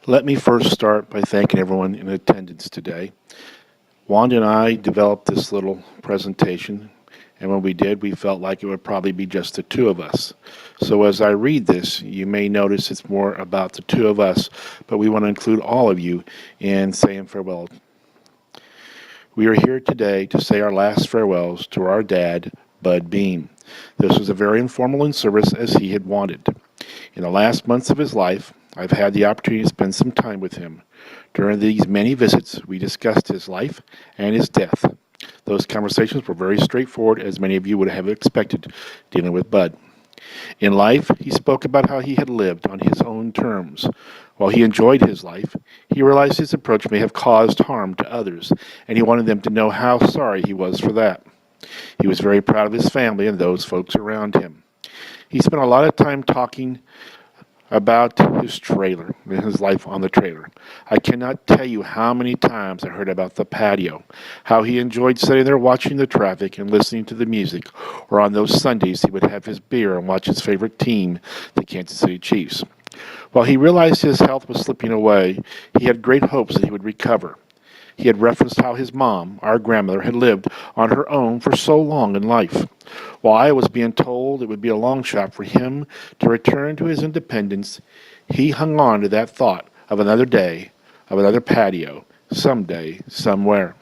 Let me first start by thanking everyone in attendance today. Wanda and I developed this little presentation, and when we did, we felt like it would probably be just the two of us. So as I read this, you may notice it's more about the two of us, but we want to include all of you in saying farewell. We are here today to say our last farewells to our dad, Bud Beam. This was a very informal in service as he had wanted. In the last months of his life, I've had the opportunity to spend some time with him. During these many visits, we discussed his life and his death. Those conversations were very straightforward, as many of you would have expected dealing with Bud. In life, he spoke about how he had lived on his own terms. While he enjoyed his life, he realized his approach may have caused harm to others, and he wanted them to know how sorry he was for that. He was very proud of his family and those folks around him. He spent a lot of time talking about his trailer, his life on the trailer. I cannot tell you how many times I heard about the patio, how he enjoyed sitting there watching the traffic and listening to the music, or on those Sundays he would have his beer and watch his favorite team, the Kansas City Chiefs. While he realized his health was slipping away, he had great hopes that he would recover. He had referenced how his mom, our grandmother, had lived on her own for so long in life. While I was being told it would be a long shot for him to return to his independence, he hung on to that thought of another day, of another patio, someday, somewhere.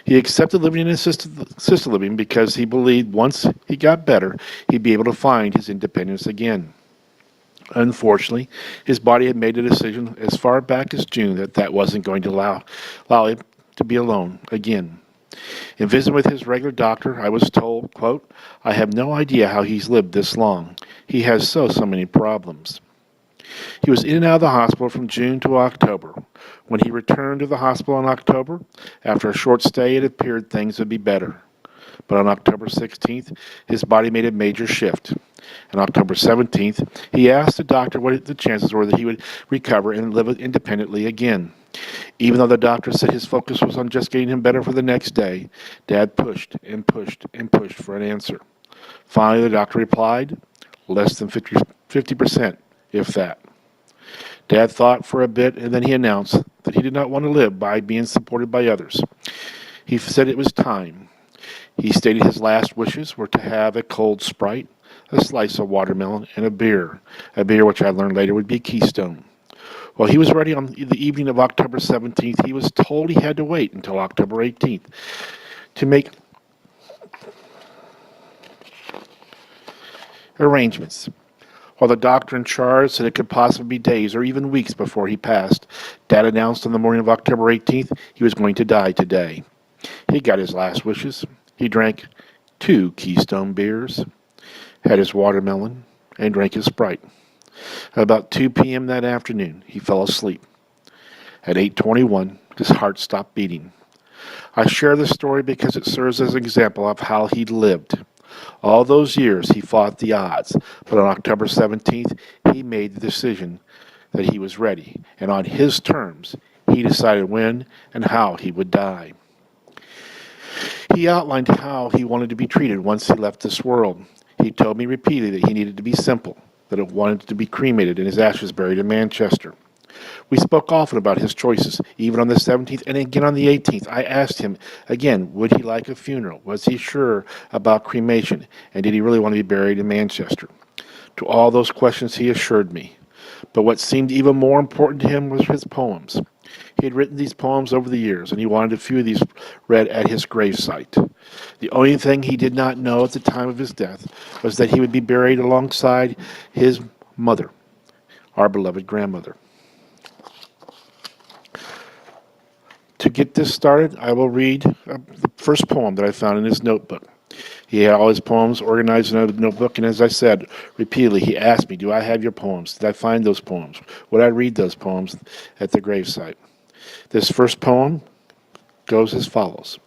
He accepted living in assisted living because he believed once he got better, he'd be able to find his independence again. Unfortunately, his body had made a decision as far back as June that that wasn't going to allow him to be alone again. In visiting with his regular doctor, I was told, quote, I have no idea how he's lived this long. He has so many problems. He was in and out of the hospital from June to October. When he returned to the hospital in October, after a short stay, it appeared things would be better. But on October 16th, his body made a major shift. On October 17th, he asked the doctor what the chances were that he would recover and live independently again. Even though the doctor said his focus was on just getting him better for the next day, Dad pushed and pushed and pushed for an answer. Finally, the doctor replied, less than 50%, if that. Dad thought for a bit, and then he announced that he did not want to live by being supported by others. He said it was time. He stated his last wishes were to have a cold Sprite, a slice of watermelon, and a beer which I learned later would be Keystone. While he was ready on the evening of October 17th, he was told he had to wait until October 18th to make arrangements. While the doctor in charge said it could possibly be days or even weeks before he passed, Dad announced on the morning of October 18th he was going to die today. He got his last wishes. He drank 2 Keystone beers, had his watermelon, and drank his Sprite. At about 2 p.m. that afternoon, he fell asleep. At 8:21, his heart stopped beating. I share this story because it serves as an example of how he lived. All those years he fought the odds, but on October 17th, he made the decision that he was ready, and on his terms, he decided when and how he would die. He outlined how he wanted to be treated once he left this world. He told me repeatedly that he needed to be simple, that he wanted to be cremated and his ashes buried in Manchester. We spoke often about his choices, even on the 17th and again on the 18th. I asked him again, would he like a funeral? Was he sure about cremation? And did he really want to be buried in Manchester? To all those questions, he assured me. But what seemed even more important to him was his poems. He had written these poems over the years, and he wanted a few of these read at his gravesite. The only thing he did not know at the time of his death was that he would be buried alongside his mother, our beloved grandmother. To get this started, I will read the first poem that I found in his notebook. He had all his poems organized in a notebook, and as I said repeatedly, he asked me, do I have your poems? Did I find those poems? Would I read those poems at the gravesite? This first poem goes as follows.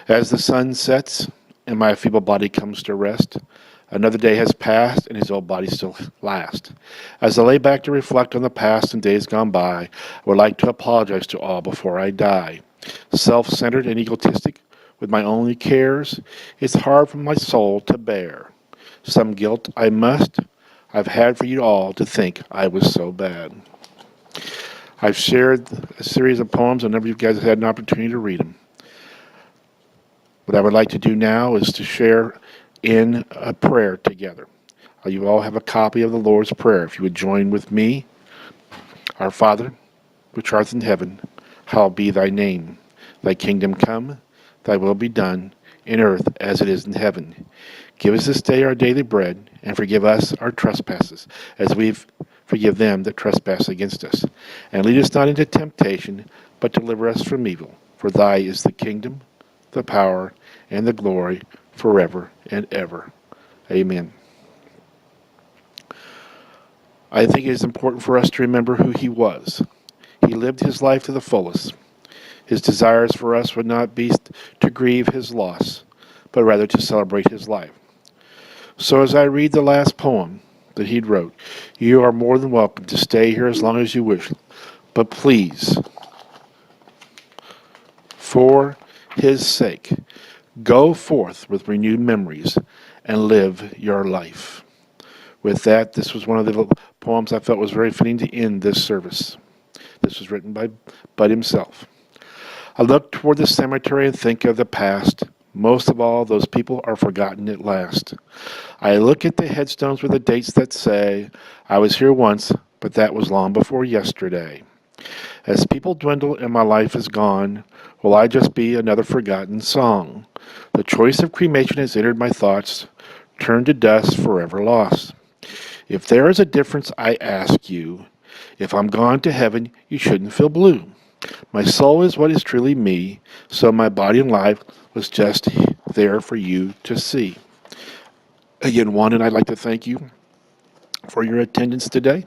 As the sun sets and my feeble body comes to rest, another day has passed and his old body still lasts. As I lay back to reflect on the past and days gone by, I would like to apologize to all before I die. Self-centered and egotistic, with my only cares, it's hard for my soul to bear. Some guilt I've had for you all to think I was so bad. I've shared a series of poems whenever you guys had an opportunity to read them. What I would like to do now is to share in a prayer together. You all have a copy of the Lord's Prayer. If you would join with me, Our Father, which art in heaven, hallowed be thy name. Thy kingdom come, thy will be done, in earth as it is in heaven. Give us this day our daily bread, and forgive us our trespasses, as we forgive them that trespass against us. And lead us not into temptation, but deliver us from evil. For thy is the kingdom, the power, and the glory, forever and ever. Amen. I think it is important for us to remember who he was. He lived his life to the fullest. His desires for us would not be to grieve his loss, but rather to celebrate his life. So as I read the last poem that he wrote, you are more than welcome to stay here as long as you wish. But please, for his sake, go forth with renewed memories and live your life. With that, this was one of the poems I felt was very fitting to end this service. This was written by Bud himself. I look toward the cemetery and think of the past. Most of all, those people are forgotten at last. I look at the headstones with the dates that say, I was here once, but that was long before yesterday. As people dwindle and my life is gone, will I just be another forgotten song? The choice of cremation has entered my thoughts, turned to dust, forever lost. If there is a difference, I ask you, if I'm gone to heaven, you shouldn't feel blue. My soul is what is truly me, so my body and life was just there for you to see. Again, Juan and I'd like to thank you for your attendance today.